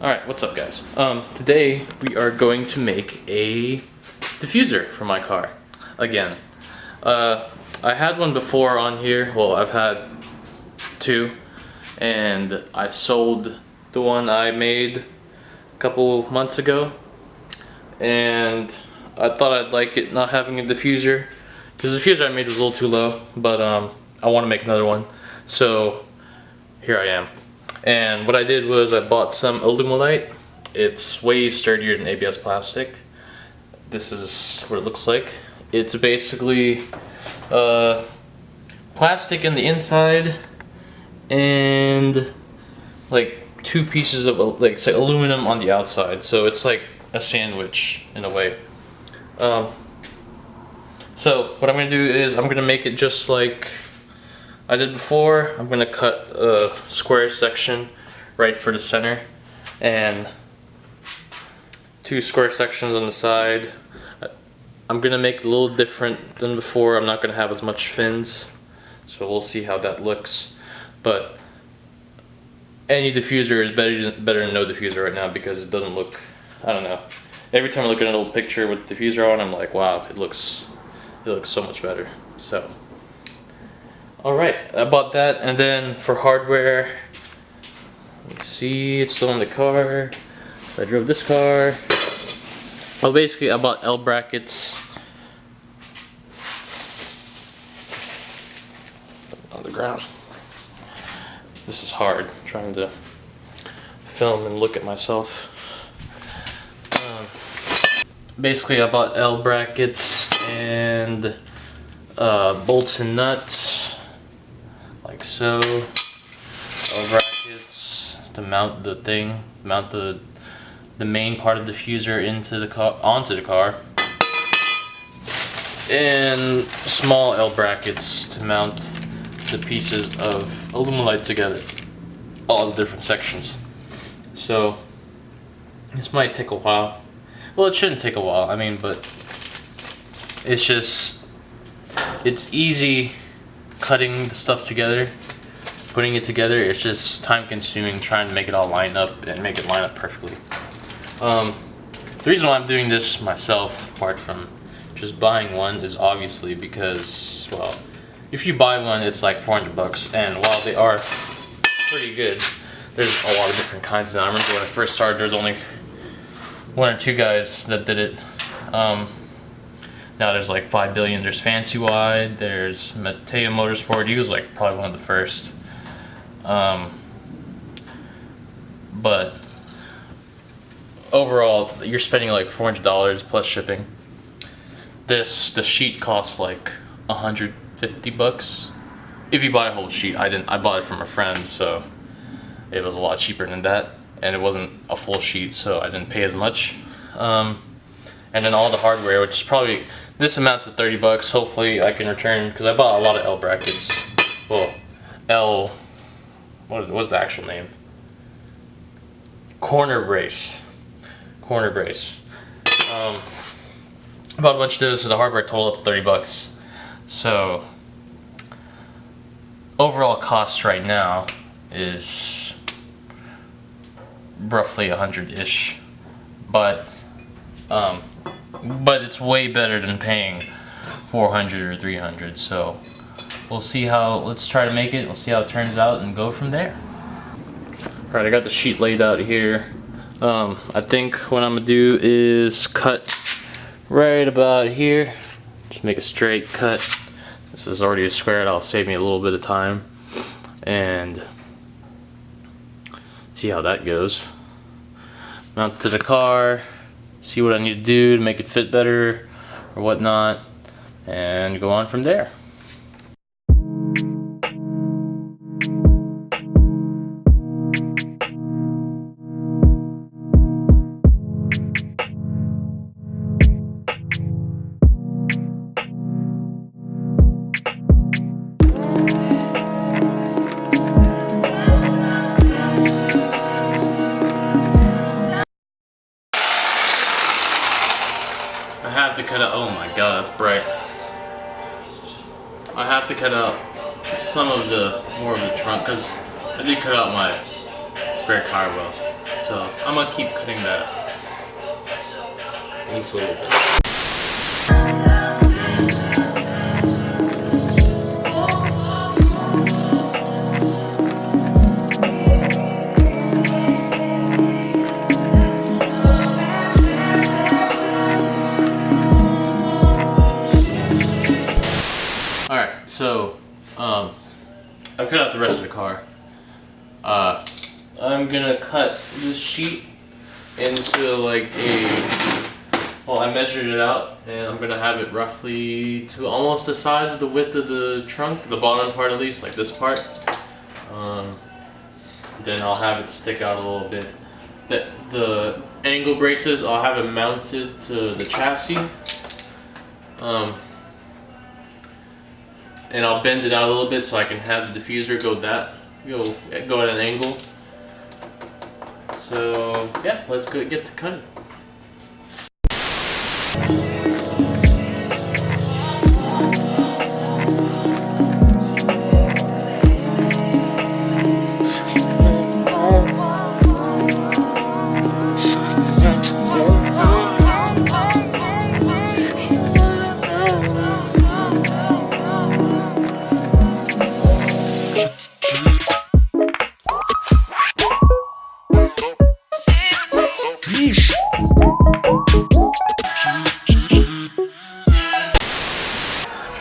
Alright, what's up guys? Today we are going to make a diffuser for my car. Again. I had one before on here. Well, I've had two. And I sold the one I made a couple months ago. And I thought I'd like it not having a diffuser. Because the diffuser I made was a little too low. But I want to make another one. So here I am. And what I did was I bought some Alumilite. It's way sturdier than ABS plastic. This is what it looks like. It's basically plastic in the inside and like two pieces of like say aluminum on the outside. So it's like a sandwich in a way. So what I'm gonna do is I'm gonna make it just like I did before. I'm gonna cut a square section right for the center and two square sections on the side. I'm gonna make it a little different than before. I'm not gonna have as much fins, so we'll see how that looks. But any diffuser is better than no diffuser right now because it doesn't look, I don't know. Every time I look at an old picture with diffuser on, I'm like, wow, it looks so much better. So. Alright, I bought that, and then for hardware, let's see, it's still in the car. I drove this car. Well, basically, I bought L brackets on the ground. This is hard, trying to film and look at myself. Basically, I bought L brackets and bolts and nuts. Like so, brackets to mount the thing, mount the main part of the diffuser into the car, onto the car, and small L brackets to mount the pieces of Alumilite together, all the different sections. So this might take a while. Well, it shouldn't take a while. I mean, but it's easy. Cutting the stuff together, putting it together, it's just time consuming trying to make it all line up and make it line up perfectly. The reason why I'm doing this myself, apart from just buying one, is obviously because, well, if you buy one, it's like 400 bucks, and while they are pretty good, there's a lot of different kinds now. I remember when I first started, there was only one or two guys that did it. Now there's like 5 billion. There's Fancy Wide, there's Mateo Motorsport. He was like probably one of the first. But overall, you're spending like $400 plus shipping. The sheet costs like 150 bucks. If you buy a whole sheet, I bought it from a friend, so it was a lot cheaper than that. And it wasn't a full sheet, so I didn't pay as much. And then all the hardware, which is probably, this amounts to 30 bucks. Hopefully I can return, because I bought a lot of L brackets. Well, what's the actual name? Corner brace. I bought a bunch of those, so the hardware totaled up to 30 bucks. So, overall cost right now is roughly 100-ish. But it's way better than paying 400 or 300, so we'll see how, let's try to make it, we'll see how it turns out and go from there. Alright, I got the sheet laid out here. I think what I'm gonna do is cut right about here, just make a straight cut. This is already a square, that'll save me a little bit of time, and see how that goes. Mount it to the car, see what I need to do to make it fit better or whatnot, and go on from there. I have to cut out, oh my god, that's bright. I have to cut out some of the, more of the trunk, because I did cut out my spare tire well. So I'm gonna keep cutting that at least a little bit. Alright, so I've cut out the rest of the car. I'm gonna cut this sheet into like well, I measured it out and I'm gonna have it roughly to almost the size of the width of the trunk, the bottom part at least, like this part. Then I'll have it stick out a little bit. The angle braces, I'll have it mounted to the chassis. And I'll bend it out a little bit so I can have the diffuser go at an angle. So yeah, let's go get to cutting.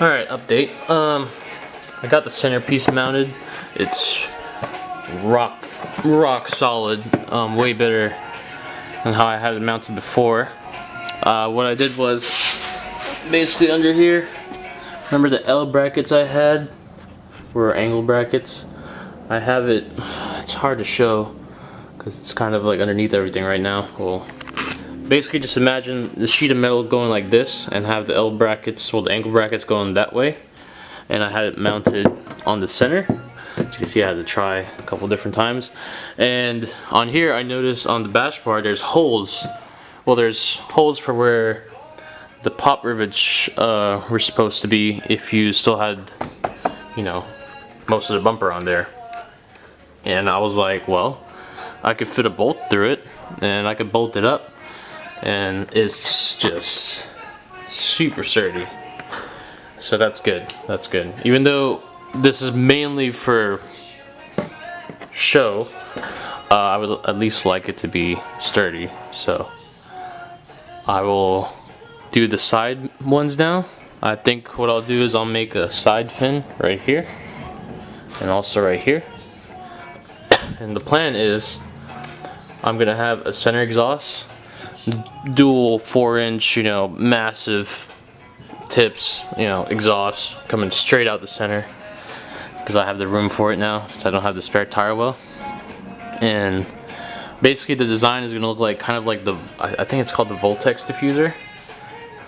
Alright, update. I got the centerpiece mounted. It's rock solid. Way better than how I had it mounted before. What I did was basically under here, remember the L brackets I had were angle brackets? I have it, it's hard to show because it's kind of like underneath everything right now. Well, basically just imagine the sheet of metal going like this and have the L brackets, well the angle brackets going that way, and I had it mounted on the center. As you can see, I had to try a couple different times, and on here I noticed on the bash bar there's holes. Well, there's holes for where the pop rivets were supposed to be if you still had, you know, most of the bumper on there. And I was like, well, I could fit a bolt through it and I could bolt it up, and it's just super sturdy. So that's good. That's good. Even though this is mainly for show, I would at least like it to be sturdy. So I will do the side ones now. I think what I'll do is I'll make a side fin right here and also right here. And the plan is I'm gonna have a center exhaust, dual 4-inch, you know, massive tips, you know, exhaust coming straight out the center because I have the room for it now since I don't have the spare tire well. And basically the design is gonna look like kind of like the, I think it's called the Voltex diffuser,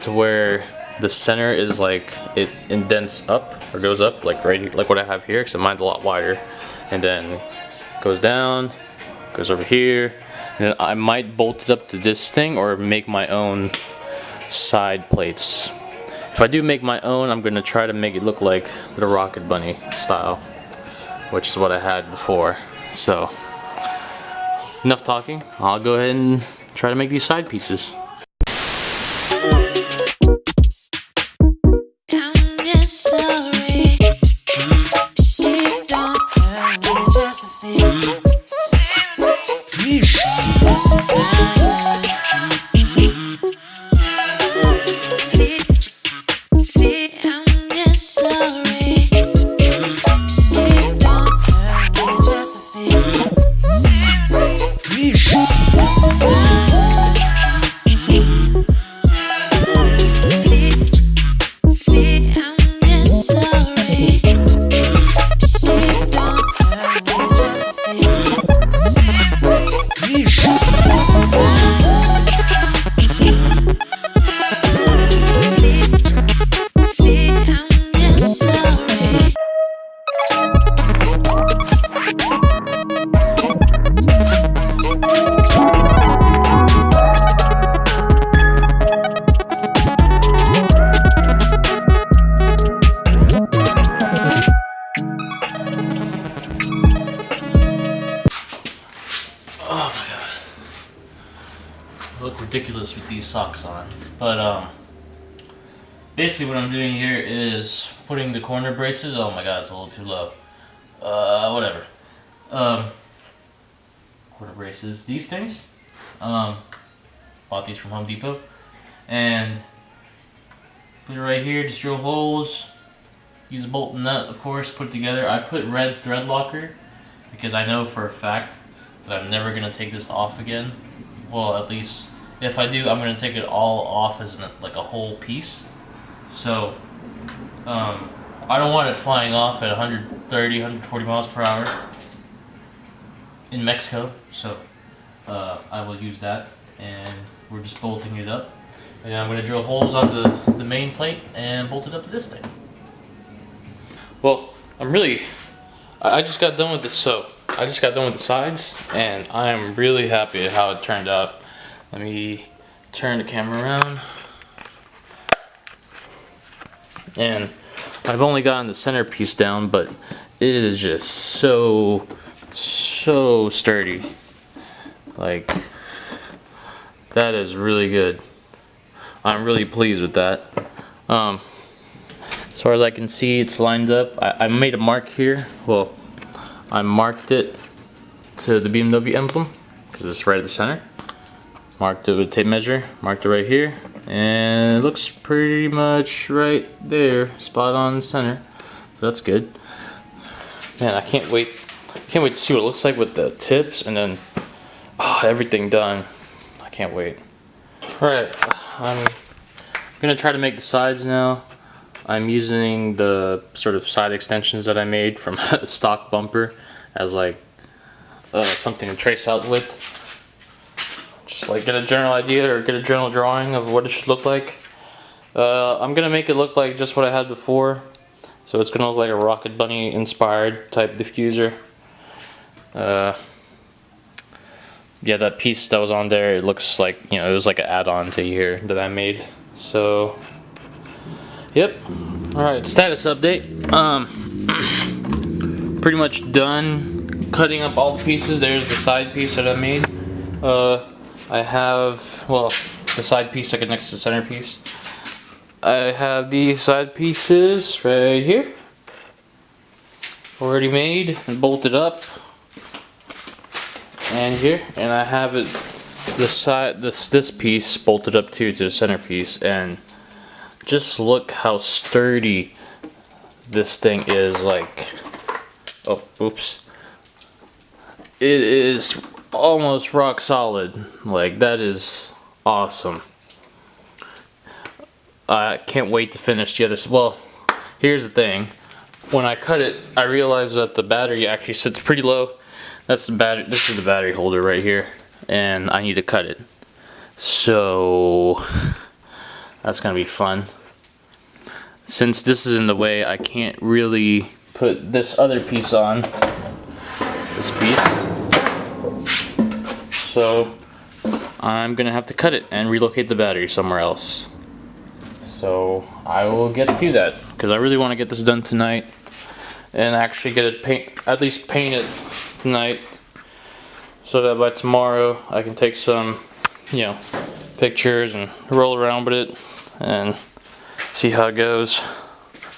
to where the center is like it indents up or goes up like right here, like what I have here, except mine's a lot wider, and then goes down, goes over here, and then I might bolt it up to this thing or make my own side plates. If I do make my own, I'm gonna try to make it look like the Rocket Bunny style, which is what I had before. So enough talking, I'll go ahead and try to make these side pieces. ridiculous with these socks on. But basically what I'm doing here is putting the corner braces. Oh my god, it's a little too low. Whatever. Corner braces. These things. Bought these from Home Depot. And put it right here, just drill holes. Use a bolt and nut, of course, put it together. I put red thread locker because I know for a fact that I'm never gonna take this off again. Well, at least if I do, I'm gonna take it all off as like a whole piece. So I don't want it flying off at 130, 140 miles per hour in Mexico. So I will use that, and we're just bolting it up. And I'm going to drill holes on the main plate and bolt it up to this thing. Well, I just got done with this, so I just got done with the sides, and I'm really happy at how it turned out. Let me turn the camera around. And I've only gotten the centerpiece down, but it is just so sturdy. Like, that is really good. I'm really pleased with that. As far as I can see, it's lined up. I made a mark here. Well, I marked it to the BMW emblem because it's right at the center. Marked it with a tape measure. Marked it right here, and it looks pretty much right there, spot on the center. That's good. Man, I can't wait. Can't wait to see what it looks like with the tips and then everything done. I can't wait. Alright, I'm gonna try to make the sides now. I'm using the sort of side extensions that I made from a stock bumper as like something to trace out with. Just like get a general idea or get a general drawing of what it should look like. I'm gonna make it look like just what I had before. So it's gonna look like a Rocket Bunny inspired type diffuser. Yeah, that piece that was on there, it looks like, you know, it was like an add-on to here that I made. So, yep. Alright, status update. Pretty much done cutting up all the pieces. There's the side piece that I made. I have, well, the side piece like next to the center piece. I have these side pieces right here. Already made and bolted up. And here, and I have it this piece bolted up too to the center piece, and just look how sturdy this thing is. Like, oh, oops, it is almost rock solid. Like, that is awesome. I can't wait to finish the other. Well, here's the thing. When I cut it, I realized that the battery actually sits pretty low. That's the battery. This is the battery holder right here, and I need to cut it. So that's gonna be fun. Since this is in the way, I can't really put this other piece on. This piece. So I'm gonna have to cut it and relocate the battery somewhere else. So I will get to that because I really want to get this done tonight and actually get it at least paint it tonight, so that by tomorrow I can take some, you know, pictures and roll around with it and see how it goes,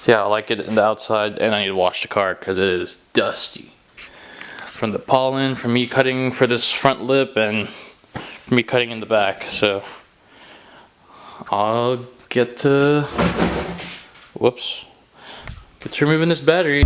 see how I like it in the outside. And I need to wash the car because it is dusty from the pollen, from me cutting for this front lip, and from me cutting in the back. So I'll get to removing this battery.